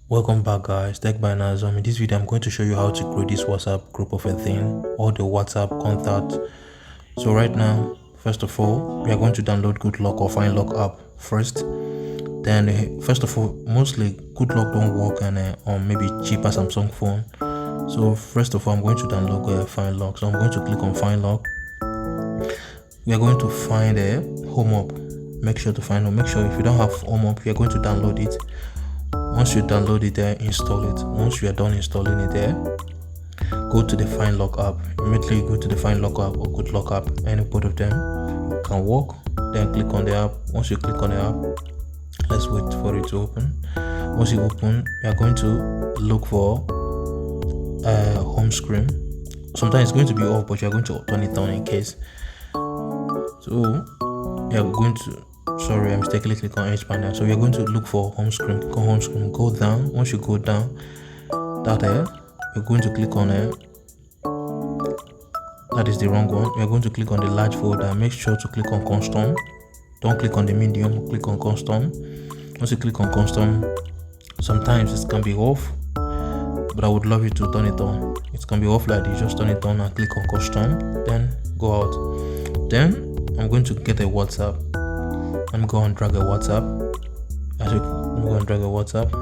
Welcome back, guys. Tech by Nazom. In this video, I'm going to show you how to create this WhatsApp group of a thing or the WhatsApp contact. So right now, first of all, we are going to download GoodLock or FindLock app first. Then, first of all, mostly GoodLock don't work on maybe cheaper Samsung phone. So first of all, I'm going to download FindLock. So I'm going to click on FindLock. We are going to find a Home Up. Make sure to find Home. Make sure if you don't have Home Up, you are going to download it. Once you download it there, install it. Once you are done installing it there, go to the FindLock app. Immediately go to the FindLock app or GoodLock app. Any both of them can work. Then click on the app. Once you click on the app, let's wait for it to open. Once you open, you are going to look for home screen. Sometimes it's going to be off, but you are going to turn it on in case. So you are going to sorry, I mistakenly click on Edge Panel. So we are going to look for home screen. Click on home screen, go down. Once you go down, you're going to click on that is the wrong one. You're going to click on the large folder. Make sure to click on custom. Don't click on the medium, click on custom. Once you click on custom, sometimes it can be off, but I would love you to turn it on. It can be off like this. Just turn it on and click on custom, then go out. Then I'm going to get a WhatsApp. I'm going to drag a WhatsApp. I'm going to drag a WhatsApp.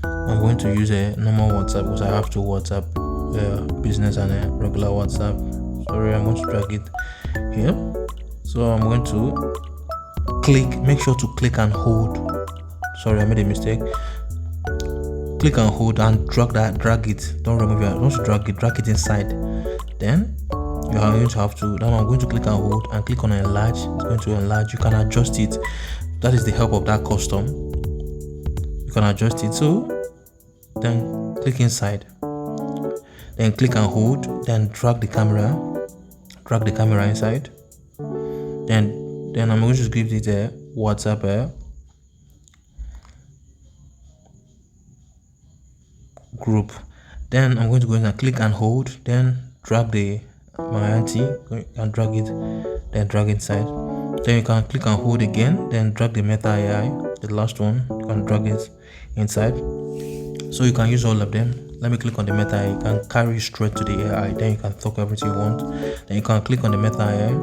I'm going to use a normal WhatsApp because I have two WhatsApp, business and a regular WhatsApp. Sorry, I'm going to drag it here. So I'm going to make sure to click and hold. Sorry, I made a mistake. Click and hold and drag it. Don't remove it. Don't drag it inside. Then you are going to have to, now I'm going to click and hold and click on enlarge. It's going to enlarge. You can adjust it. That is the help of that custom. You can adjust it. So then click inside, then click and hold, then drag the camera inside. Then I'm going to give it a WhatsApp group. Then I'm going to go in and click and hold, then drag my auntie and drag it, then drag inside. Then you can click and hold again, then drag the Meta AI, the last one. You can drag it inside. So you can use all of them. Let me click on the Meta AI. You can carry straight to the AI. Then you can talk everything you want. Then you can click on the Meta AI.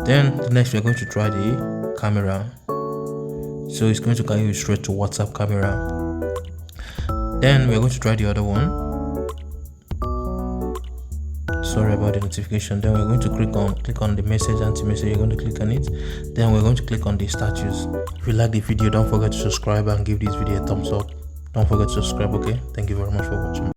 Then next we're going to try the camera. So it's going to carry you straight to WhatsApp camera. Then we're going to try the other one. Sorry about the notification. Then we're going to click on the message, anti-message. You're going to click on it. Then we're going to click on the status. If you like the video, don't forget to subscribe and give this video a thumbs up. Don't forget to subscribe. Okay, thank you very much for watching.